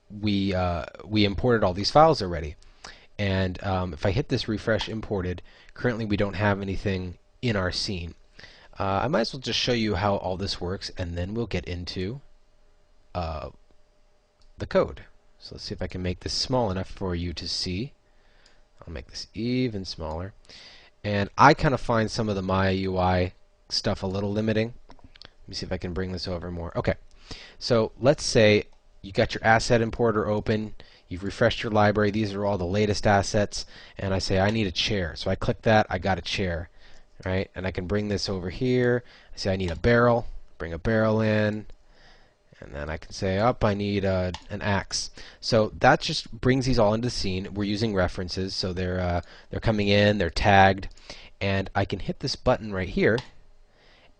we imported all these files already. And if I hit this refresh imported, currently we don't have anything in our scene. I might as well just show you how all this works, and then we'll get into the code. So let's see if I can make this small enough for you to see. I'll make this even smaller. And I kind of find some of the Maya UI stuff a little limiting. Let me see if I can bring this over more. Okay, so let's say you got your asset importer open, you've refreshed your library, these are all the latest assets, and I say I need a chair. So I click that, I got a chair, right? And I can bring this over here. I say I need a barrel, bring a barrel in, and then I can say, I need an axe. So that just brings these all into the scene. We're using references, so they're coming in, they're tagged, and I can hit this button right here,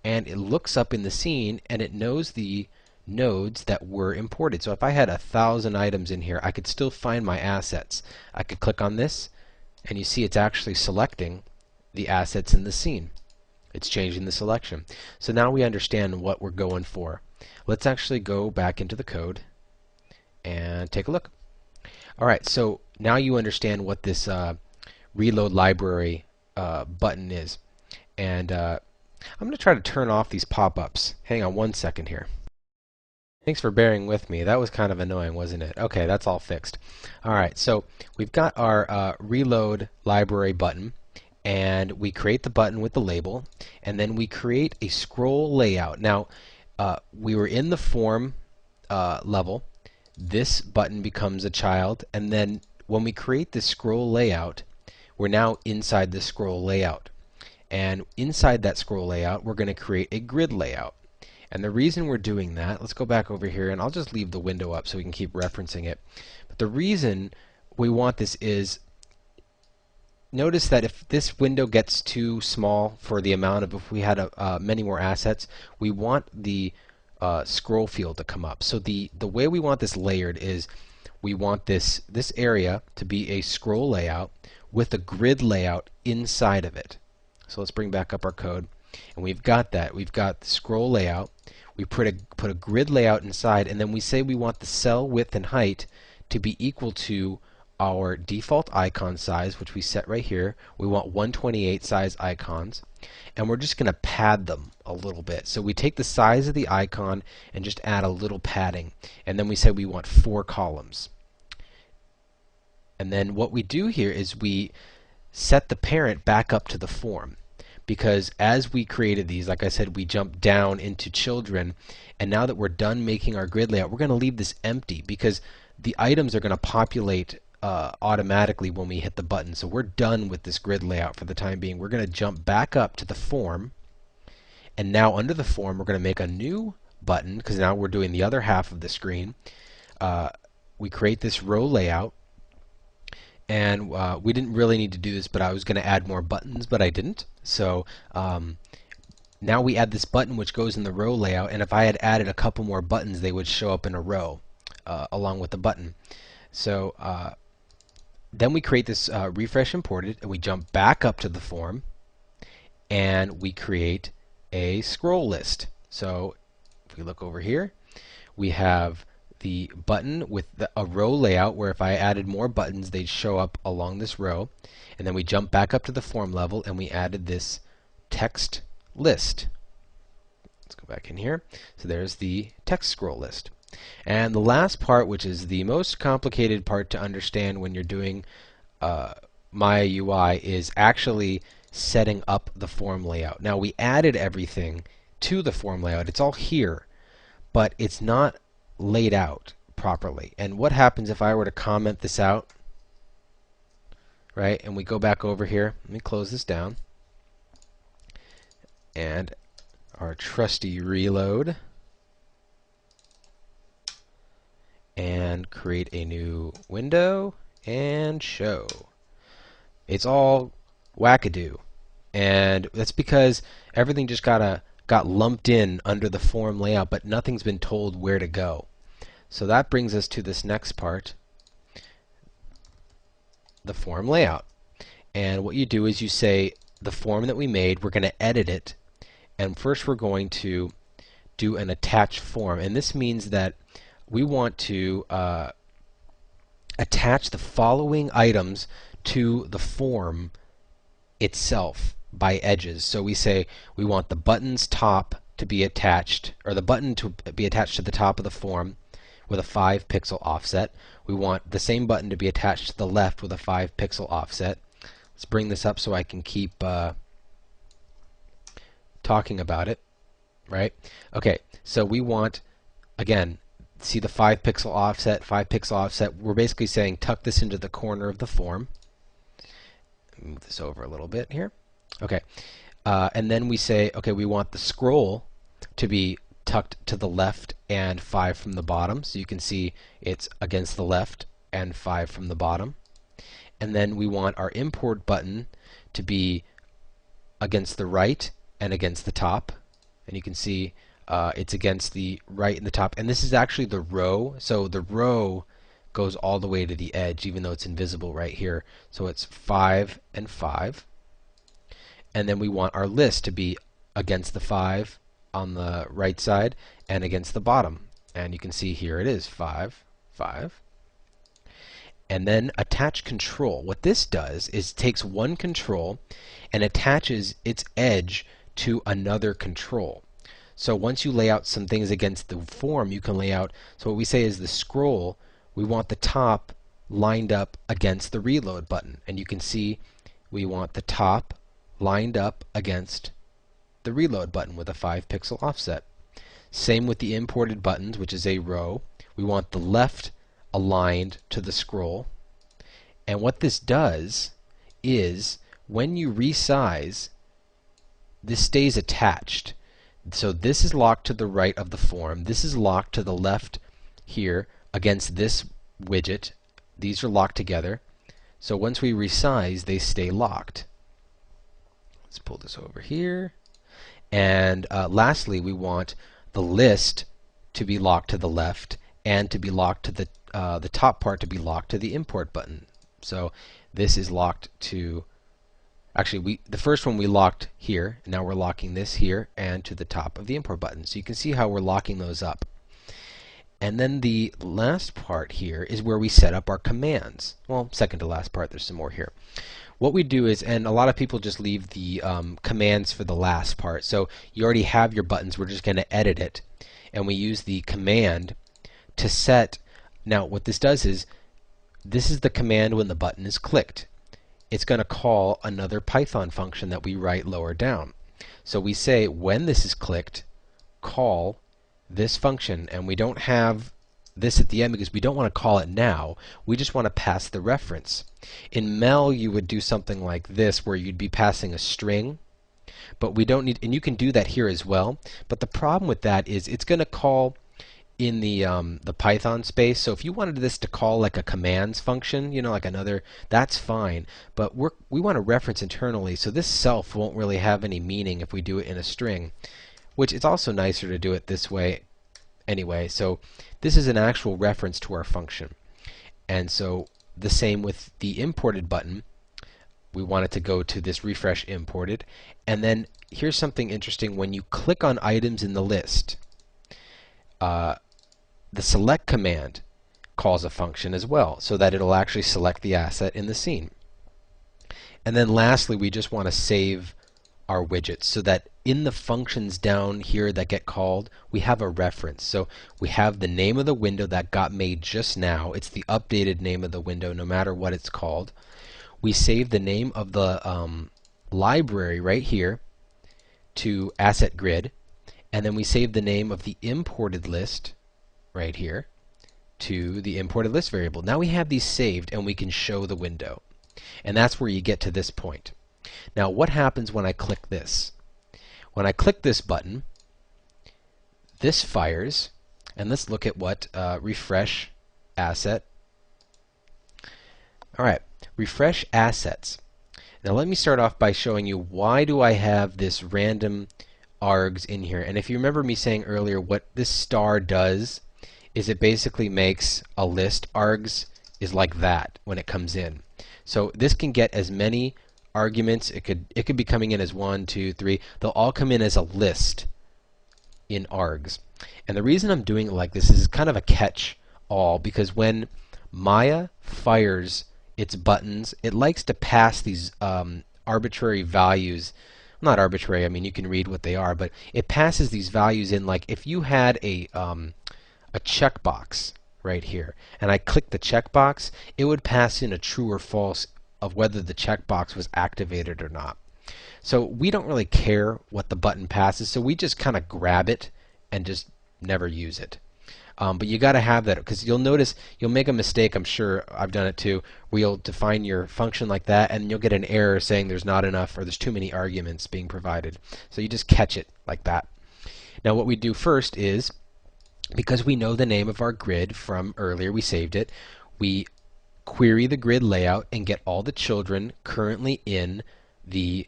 and it looks up in the scene, and it knows the nodes that were imported. So if I had 1,000 items in here, I could still find my assets. I could click on this, and you see it's actually selecting the assets in the scene. It's changing the selection. So now we understand what we're going for. Let's actually go back into the code and take a look. Alright, so now you understand what this reload library button is. And I'm going to try to turn off these pop-ups. Hang on one second here. Thanks for bearing with me. That was kind of annoying, wasn't it? Okay, that's all fixed. Alright, so we've got our reload library button, and we create the button with the label, and then we create a scroll layout. Now, we were in the form level. This button becomes a child, and then when we create this scroll layout, we're now inside the scroll layout. And inside that scroll layout, we're going to create a grid layout. And the reason we're doing that, let's go back over here, and I'll just leave the window up so we can keep referencing it. But the reason we want this is, notice that if this window gets too small for the amount of, if we had many more assets, we want the scroll field to come up. So the way we want this layered is we want this area to be a scroll layout with a grid layout inside of it. So let's bring back up our code, and we've got that. We've got the scroll layout. We put a grid layout inside, and then we say we want the cell width and height to be equal to our default icon size, which we set right here. We want 128 size icons, and we're just going to pad them a little bit. So we take the size of the icon and just add a little padding, and then we say we want 4 columns. And then what we do here is we set the parent back up to the form, because as we created these, like I said, we jumped down into children, and now that we're done making our grid layout, we're going to leave this empty because the items are going to populate automatically when we hit the button. So we're done with this grid layout for the time being. We're going to jump back up to the form, and now under the form we're going to make a new button because now we're doing the other half of the screen. We create this row layout, and we didn't really need to do this, but I was going to add more buttons, but I didn't. So now we add this button which goes in the row layout, and if I had added a couple more buttons, they would show up in a row along with the button. So then we create this refresh imported, and we jump back up to the form, and we create a scroll list. So if we look over here, we have the button with a row layout where if I added more buttons, they'd show up along this row. And then we jump back up to the form level, and we added this text list. Let's go back in here. So there's the text scroll list. And the last part, which is the most complicated part to understand when you're doing Maya UI, is actually setting up the form layout. Now, we added everything to the form layout. It's all here, but it's not laid out properly. And what happens if I were to comment this out, right? And we go back over here. Let me close this down. And our trusty reload. And create a new window and show. It's all wackadoo, and that's because everything just got lumped in under the form layout, but nothing's been told where to go. So that brings us to this next part, the form layout. And what you do is you say the form that we made, we're going to edit it, and first we're going to do an attach form, and this means that we want to attach the following items to the form itself by edges. So we say we want the button's top to be attached, or the button to be attached to the top of the form with a 5 pixel offset. We want the same button to be attached to the left with a 5 pixel offset. Let's bring this up so I can keep talking about it, right? Okay, so we want, again, see the 5 pixel offset, 5 pixel offset. We're basically saying tuck this into the corner of the form. Move this over a little bit here. Okay, and then we say, okay, we want the scroll to be tucked to the left and 5 from the bottom. So you can see it's against the left and 5 from the bottom. And then we want our import button to be against the right and against the top. And you can see it's against the right and the top. And this is actually the row. So the row goes all the way to the edge, even though it's invisible right here. So it's 5 and 5. And then we want our list to be against the 5 on the right side and against the bottom. And you can see here it is 5, 5. And then attach control. What this does is takes one control and attaches its edge to another control. So once you lay out some things against the form, you can lay out, so what we say is the scroll, we want the top lined up against the reload button. And you can see we want the top lined up against the reload button with a 5 pixel offset. Same with the imported buttons, which is a row. We want the left aligned to the scroll. And what this does is when you resize, this stays attached. So this is locked to the right of the form. This is locked to the left here against this widget. These are locked together. So once we resize, they stay locked. Let's pull this over here. And lastly, we want the list to be locked to the left and to be locked to the top part to be locked to the import button. So this is locked to, actually the first one we locked here, and now we're locking this here and to the top of the import button. So you can see how we're locking those up. And then the last part here is where we set up our commands. Well, second to last part, there's some more here. What we do is, and a lot of people just leave the commands for the last part. So you already have your buttons, we're just going to edit it. And we use the command to set, now what this does is, this is the command when the button is clicked. It's going to call another Python function that we write lower down. So we say when this is clicked, call this function, and we don't have this at the end because we don't want to call it now. We just want to pass the reference. In Mel, you would do something like this where you'd be passing a string, but we don't need, and you can do that here as well. But the problem with that is it's going to call in the Python space. So if you wanted this to call like a commands function, you know, like another, that's fine. But we want to reference internally, so this self won't really have any meaning if we do it in a string, which it's also nicer to do it this way anyway. So this is an actual reference to our function. And so the same with the imported button. We want it to go to this refresh imported. And then here's something interesting. When you click on items in the list, the select command calls a function as well, so that it'll actually select the asset in the scene. And then lastly, we just want to save our widgets so that in the functions down here that get called, we have a reference. So we have the name of the window that got made just now. It's the updated name of the window no matter what it's called. We save the name of the library right here to asset grid, and then we save the name of the imported list right here to the imported list variable. Now we have these saved and we can show the window. And that's where you get to this point. Now what happens when I click this? When I click this button, this fires, and let's look at what refresh asset. Alright, refresh assets. Now let me start off by showing you why do I have this random args in here. And if you remember me saying earlier, what this star does is it basically makes a list. Args is like that when it comes in. So this can get as many arguments. It could be coming in as 1, 2, 3. They'll all come in as a list in args. And the reason I'm doing it like this is kind of a catch all, because when Maya fires its buttons. It likes to pass these arbitrary values. Not arbitrary, I mean you can read what they are, but it passes these values in. Like if you had a checkbox right here, and I click the checkbox, it would pass in a true or false of whether the checkbox was activated or not. So we don't really care what the button passes, so we just kind of grab it and just never use it. But you got to have that, because you'll notice you'll make a mistake. I'm sure I've done it too, where you'll define your function like that, and you'll get an error saying there's not enough or there's too many arguments being provided. So you just catch it like that. Now what we do first is, because we know the name of our grid from earlier, we saved it, we query the grid layout and get all the children currently in the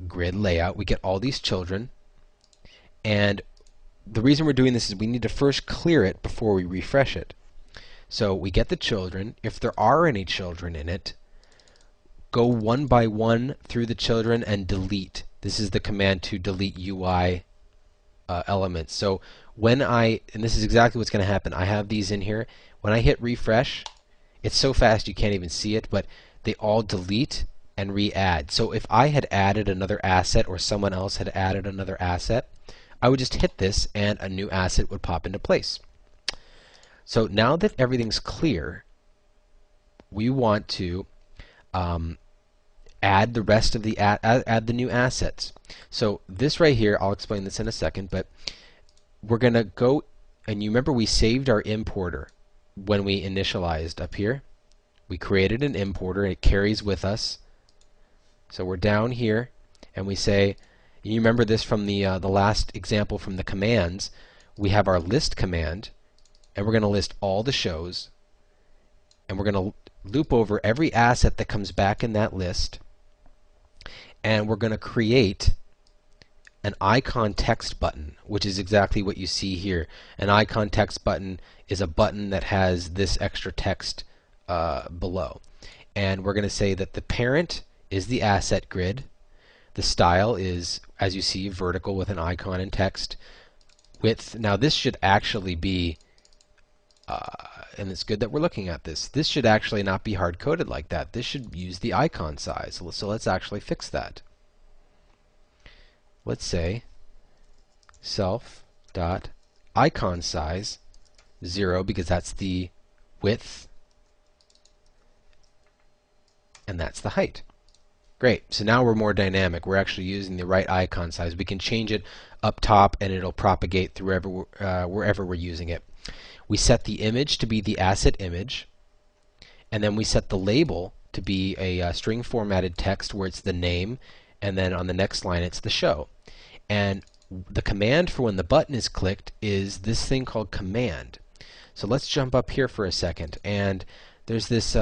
grid layout. We get all these children, and the reason we're doing this is we need to first clear it before we refresh it. So we get the children. If there are any children in it, go one by one through the children and delete. This is the command to delete UI elements. So when and this is exactly what's going to happen, I have these in here. When I hit refresh, it's so fast you can't even see it, but they all delete and re-add. So if I had added another asset or someone else had added another asset, I would just hit this and a new asset would pop into place. So now that everything's clear, we want to add the rest of the add the new assets. So this right here, I'll explain this in a second, but we're gonna go, and you remember we saved our importer when we initialized up here. We created an importer and it carries with us. So we're down here and we say, you remember this from the last example from the commands, we have our list command, and we're going to list all the shows, and we're going to loop over every asset that comes back in that list, and we're going to create an icon text button, which is exactly what you see here. An icon text button is a button that has this extra text below. And we're going to say that the parent is the asset grid. The style is, as you see, vertical with an icon and text. Width, now this should actually be, and it's good that we're looking at this, this should actually not be hard-coded like that. This should use the icon size. So let's actually fix that. Let's say self.icon size 0, because that's the width and that's the height. Great. So now we're more dynamic. We're actually using the right icon size. We can change it up top and it'll propagate through wherever we're using it. We set the image to be the asset image, and then we set the label to be a string formatted text where it's the name, and then on the next line it's the show. And the command for when the button is clicked is this thing called command. So let's jump up here for a second, and there's this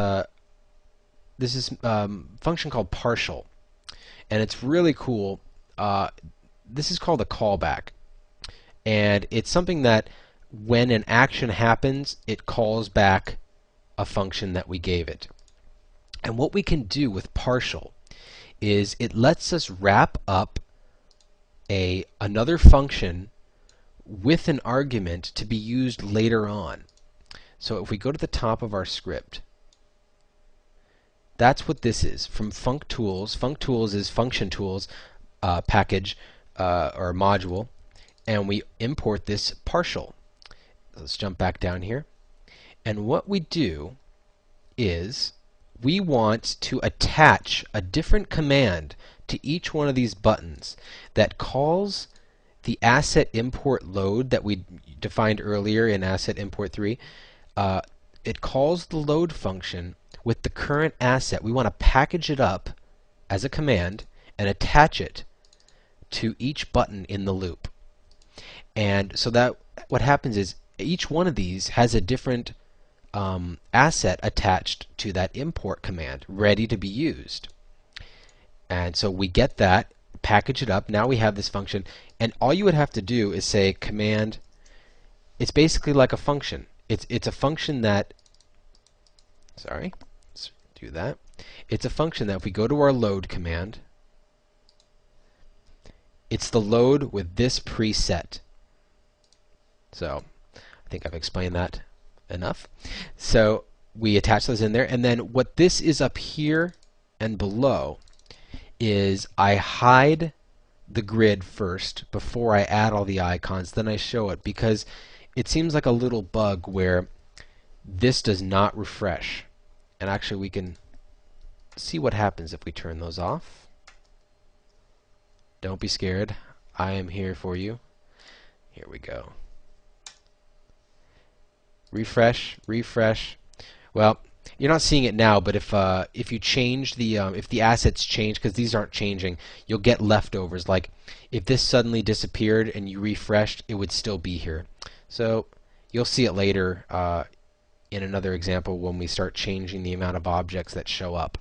function called partial, and it's really cool. This is called a callback, and it's something that when an action happens, it calls back a function that we gave it. And what we can do with partial is it lets us wrap up another function with an argument to be used later on. So if we go to the top of our script, that's what this is from functools. Functools is function tools package or module, and we import this partial. Let's jump back down here, and what we do is we want to attach a different command to each one of these buttons that calls the asset import load that we defined earlier in asset import 3. It calls the load function with the current asset. We want to package it up as a command and attach it to each button in the loop. And so that what happens is each one of these has a different asset attached to that import command ready to be used. And so we get that, package it up, now we have this function, and all you would have to do is say command. It's basically like a function. It's a function that, sorry, let's do that. It's a function that if we go to our load command, it's the load with this preset. So I think I've explained that enough. So we attach those in there, and then what this is up here and below is I hide the grid first before I add all the icons, then I show it, because it seems like a little bug where this does not refresh. And actually we can see what happens if we turn those off. Don't be scared. I am here for you. Here we go. Refresh, refresh. Well, you're not seeing it now, but if you change the if the assets change, because these aren't changing, you'll get leftovers. Like if this suddenly disappeared and you refreshed, it would still be here. So you'll see it later in another example when we start changing the amount of objects that show up.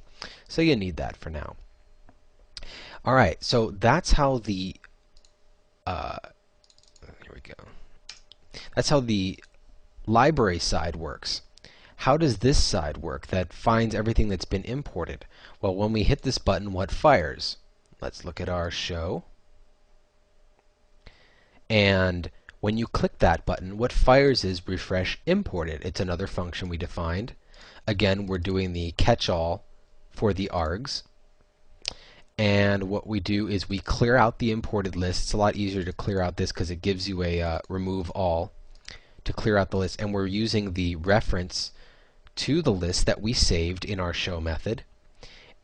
So you need that for now. All right, so that's how the here we go. That's how the library side works. How does this side work that finds everything that's been imported? Well, when we hit this button, what fires? Let's look at our show. And when you click that button, what fires is refresh imported. It's another function we defined. Again, we're doing the catch-all for the args. And what we do is we clear out the imported list. It's a lot easier to clear out this because it gives you a remove all to clear out the list. And we're using the reference to the list that we saved in our show method.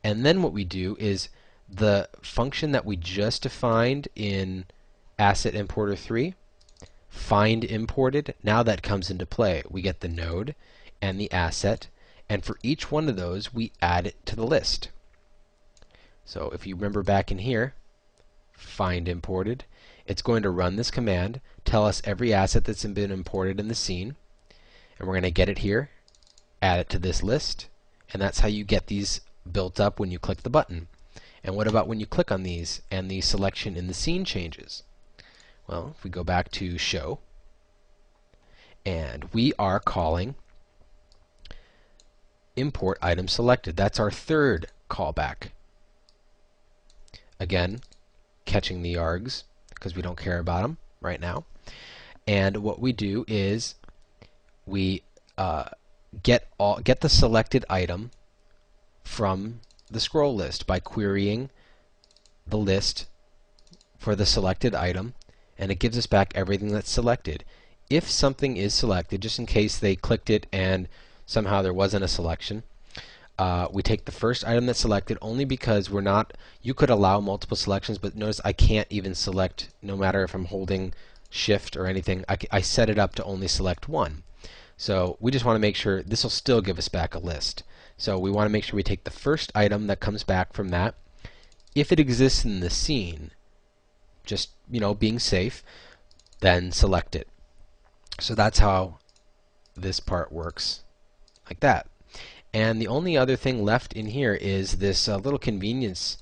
And then what we do is the function that we just defined in asset importer 3, find imported, now that comes into play. We get the node and the asset, and for each one of those we add it to the list. So if you remember back in here, find imported, it's going to run this command, tell us every asset that's been imported in the scene, and we're going to get it here, add it to this list, and that's how you get these built up when you click the button. And what about when you click on these and the selection in the scene changes? Well, if we go back to show, and we are calling import item selected. That's our third callback. Again, catching the args because we don't care about them right now. And what we do is we get the selected item from the scroll list by querying the list for the selected item, and it gives us back everything that's selected. If something is selected, just in case they clicked it and somehow there wasn't a selection, we take the first item that's selected, only because we're not, you could allow multiple selections, but notice I can't even select, no matter if I'm holding shift or anything. I set it up to only select one. So we just want to make sure this will still give us back a list. So we want to make sure we take the first item that comes back from that. If it exists in the scene, just, you know, being safe, then select it. So that's how this part works, like that. And the only other thing left in here is this little convenience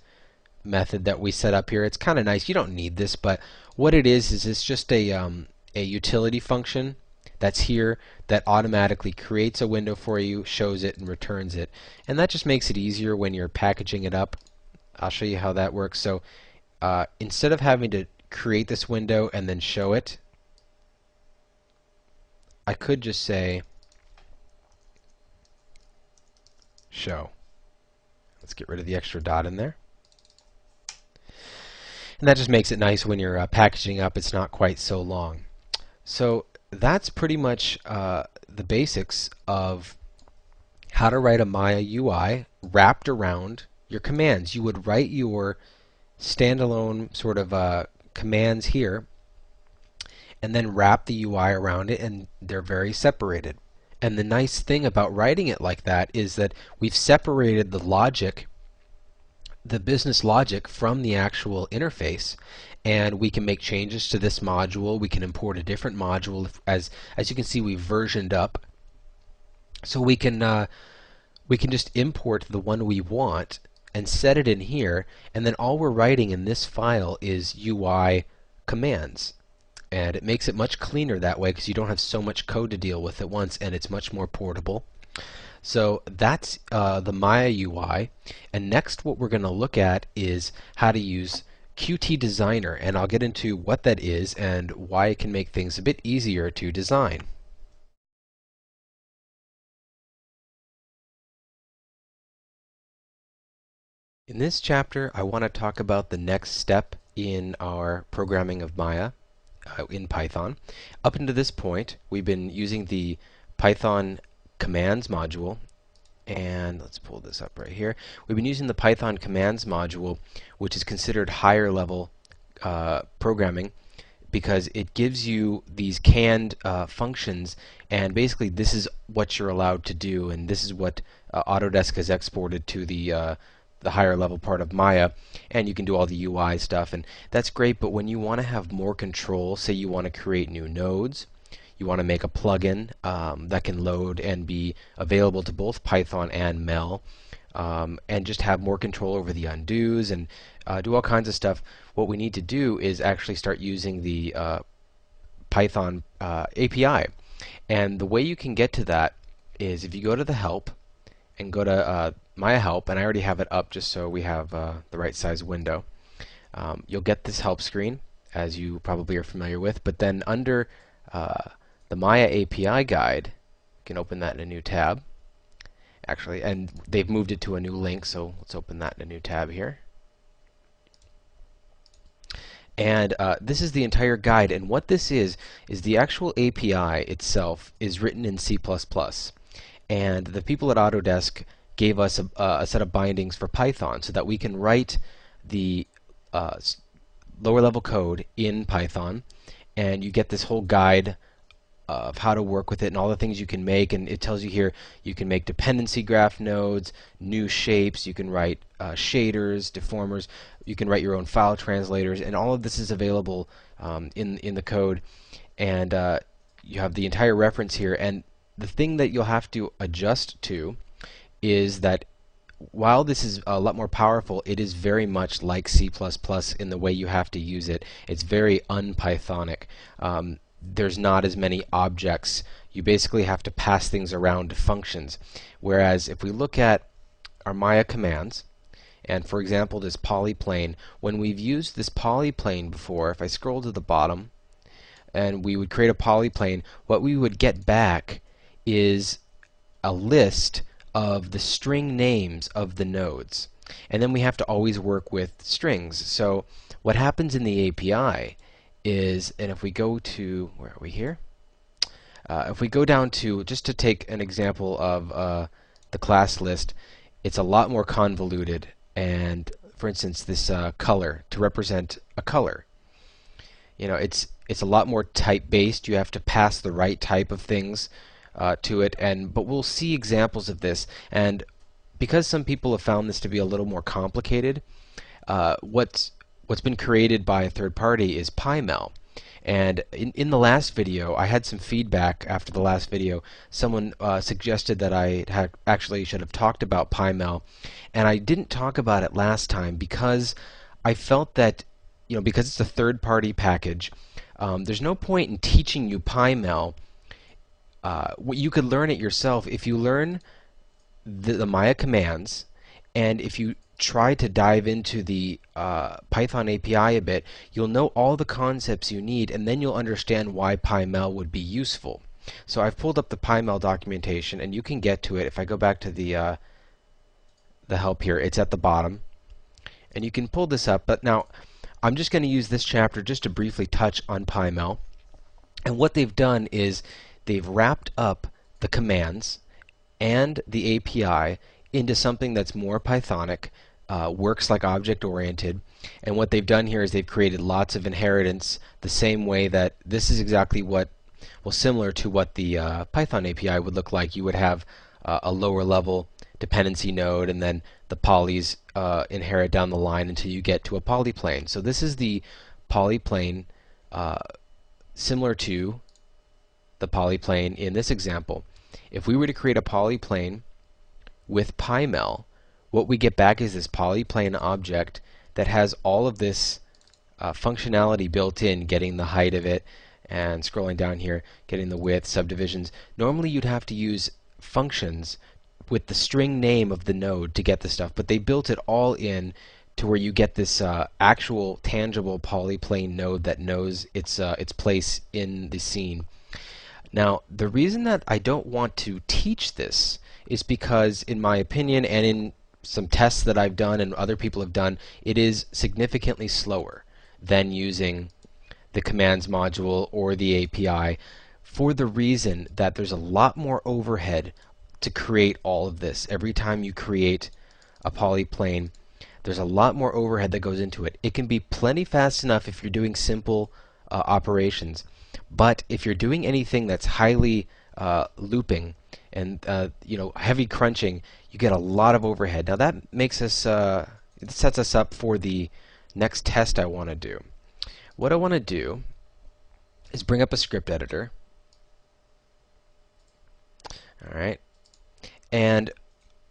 method that we set up here. It's kind of nice. You don't need this, but what it is it's just a utility function that's here that automatically creates a window for you, shows it, and returns it. And that just makes it easier when you're packaging it up. I'll show you how that works. So instead of having to create this window and then show it, I could just say show. Let's get rid of the extra dot in there. And that just makes it nice when you're packaging up. It's not quite so long. So that's pretty much the basics of how to write a Maya UI wrapped around your commands. You would write your standalone sort of commands here and then wrap the UI around it, and they're very separated. And the nice thing about writing it like that is that we've separated the logic, the business logic, from the actual interface, and we can make changes to this module. We can import a different module. As you can see, we've versioned up, so we can just import the one we want and set it in here, and then all we're writing in this file is UI commands. And it makes it much cleaner that way because you don't have so much code to deal with at once, and it's much more portable. So that's the Maya UI. And next what we're going to look at is how to use Qt Designer, and I'll get into what that is and why it can make things a bit easier to design. In this chapter, I want to talk about the next step in our programming of Maya in Python. Up until this point, we've been using the Python commands module, and let's pull this up right here. We've been using the Python commands module, which is considered higher level programming, because it gives you these canned functions, and basically this is what you're allowed to do, and this is what Autodesk has exported to the higher level part of Maya, and you can do all the UI stuff, and that's great. But when you want to have more control, say you want to create new nodes, you want to make a plugin that can load and be available to both Python and Mel, and just have more control over the undos and do all kinds of stuff, what we need to do is actually start using the Python API. And the way you can get to that is if you go to the help and go to Maya help, and I already have it up just so we have the right size window. You'll get this help screen, as you probably are familiar with, but then under the Maya API guide, you can open that in a new tab. Actually, and they've moved it to a new link, so let's open that in a new tab here. And this is the entire guide, and what this is the actual API itself is written in C++. And the people at Autodesk gave us a set of bindings for Python so that we can write the lower level code in Python, and you get this whole guide of how to work with it and all the things you can make. And it tells you here you can make dependency graph nodes, new shapes, you can write shaders, deformers, you can write your own file translators, and all of this is available in the code. And you have the entire reference here. And the thing that you'll have to adjust to is that while this is a lot more powerful, it is very much like C++ in the way you have to use it. It's very un-Pythonic. There's not as many objects. You basically have to pass things around to functions. Whereas if we look at our Maya commands, and for example this polyplane, when we've used this polyplane before, if I scroll to the bottom and we would create a polyplane, what we would get back is a list of the string names of the nodes. And then we have to always work with strings. So what happens in the API is, and if we go to, where are we here? If we go down to, just to take an example of the class list, it's a lot more convoluted. And for instance, this color, to represent a color, you know, it's a lot more type-based. You have to pass the right type of things to it, but we'll see examples of this. And because some people have found this to be a little more complicated, what's been created by a third party is PyMel. And in the last video, I had some feedback after the last video. Someone suggested that I actually should have talked about PyMel, and I didn't talk about it last time because I felt that, because it's a third-party package, there's no point in teaching you PyMel. You could learn it yourself if you learn the Maya commands, and if you try to dive into the Python API a bit, you'll know all the concepts you need, and then you'll understand why PyMel would be useful. So I've pulled up the PyMel documentation, and you can get to it. If I go back to the help here, it's at the bottom, and you can pull this up. But now I'm just going to use this chapter just to briefly touch on PyMel. And what they've done is they've wrapped up the commands and the API into something that's more Pythonic, works like object-oriented. And what they've done here is they've created lots of inheritance the same way that this is exactly what, well, similar to what the Python API would look like. You would have a lower level dependency node, and then the polys inherit down the line until you get to a polyplane. So this is the polyplane similar to the polyplane in this example. If we were to create a polyplane with PyMel, what we get back is this polyplane object that has all of this functionality built in, getting the height of it, and scrolling down here, getting the width, subdivisions. Normally you'd have to use functions with the string name of the node to get the stuff, but they built it all in to where you get this actual tangible polyplane node that knows its place in the scene. Now, the reason that I don't want to teach this is because, in my opinion, and in some tests that I've done and other people have done, it is significantly slower than using the commands module or the API, for the reason that there's a lot more overhead to create all of this. Every time you create a polyplane, there's a lot more overhead that goes into it. It can be plenty fast enough if you're doing simple operations, but if you're doing anything that's highly looping and heavy crunching, you get a lot of overhead. Now that makes us it sets us up for the next test I want to do. What I want to do is bring up a script editor. All right, and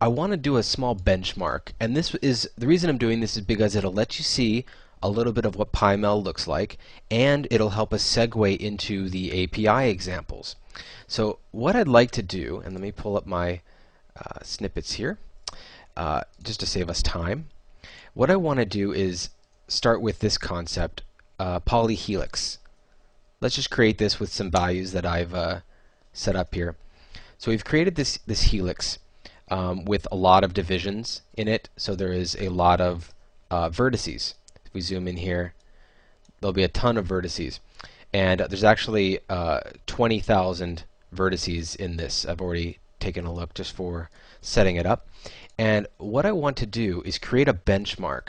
I want to do a small benchmark, and this is the reason I'm doing this is because it'll let you see a little bit of what PyMel looks like, and it'll help us segue into the API examples. So what I'd like to do, and let me pull up my snippets here, just to save us time. What I want to do is start with this concept, polyhelix. Let's just create this with some values that I've set up here. So we've created this helix with a lot of divisions in it, so there is a lot of vertices. If we zoom in here, there'll be a ton of vertices, and there's actually 20,000 vertices in this. I've already taken a look just for setting it up, and what I want to do is create a benchmark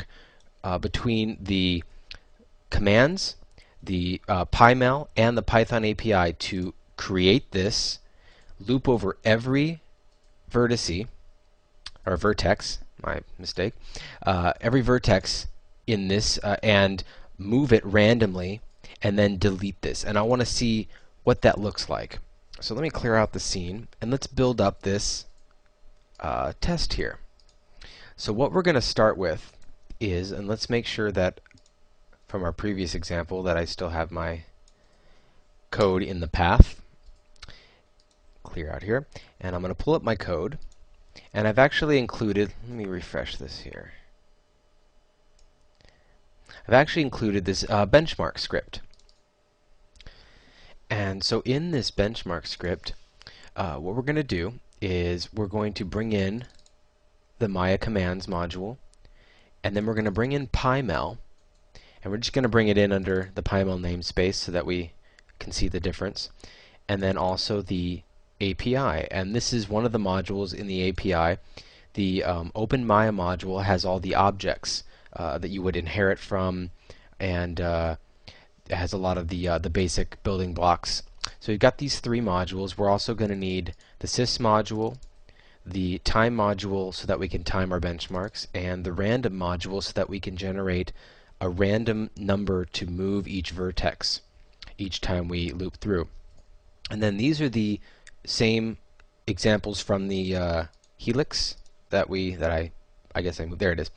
between the commands, the PyMel, and the Python API to create this, loop over every vertice, or vertex, my mistake, every vertex in this, and move it randomly, and then delete this. And I want to see what that looks like. So let me clear out the scene, and let's build up this test here. So what we're going to start with is, and let's make sure that from our previous example that I still have my code in the path. Clear out here, and I'm going to pull up my code, and I've actually included, let me refresh this here. I've actually included this benchmark script. And so in this benchmark script, what we're going to do is we're going to bring in the Maya commands module, and then we're going to bring in PyMel, and we're just going to bring it in under the PyMel namespace so that we can see the difference, and then also the API. And this is one of the modules in the API. The OpenMaya module has all the objects that you would inherit from, and it has a lot of the basic building blocks. So you've got these three modules. We're also going to need the sys module, the time module so that we can time our benchmarks, and the random module so that we can generate a random number to move each vertex each time we loop through. And then these are the same examples from the helix that I guess I moved, there it is,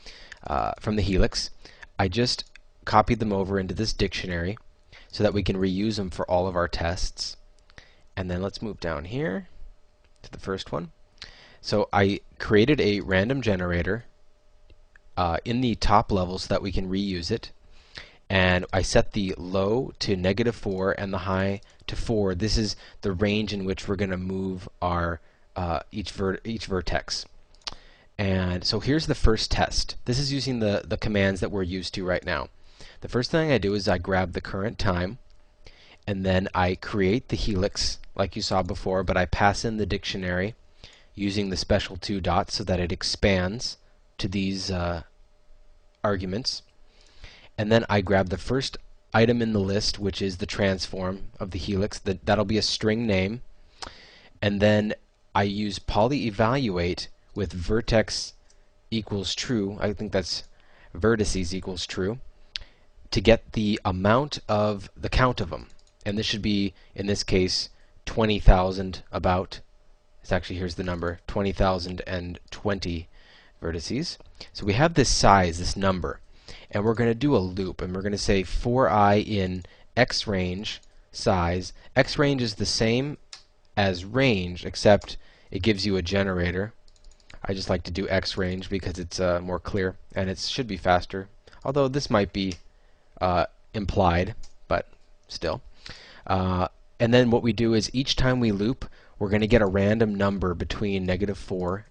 from the helix. I just copied them over into this dictionary so that we can reuse them for all of our tests. And then let's move down here to the first one. So I created a random generator in the top level so that we can reuse it, and I set the low to -4 and the high to 4. This is the range in which we're going to move our each vertex. And so here's the first test. This is using the commands that we're used to right now. The first thing I do is I grab the current time, and then I create the helix like you saw before, but I pass in the dictionary using the special 2 dots so that it expands to these arguments. And then I grab the first item in the list, which is the transform of the helix. That'll be a string name. And then I use polyevaluate with vertex equals true. I think that's vertices equals true, to get the amount of the count of them. And this should be, in this case, 20,000 about. It's actually, here's the number, 20,020 vertices. So we have this size, this number, and we're going to do a loop, and we're going to say for I in x range size. X range is the same as range, except it gives you a generator. I just like to do x range because it's more clear, and it should be faster, although this might be implied, but still. And then what we do is each time we loop, we're going to get a random number between -4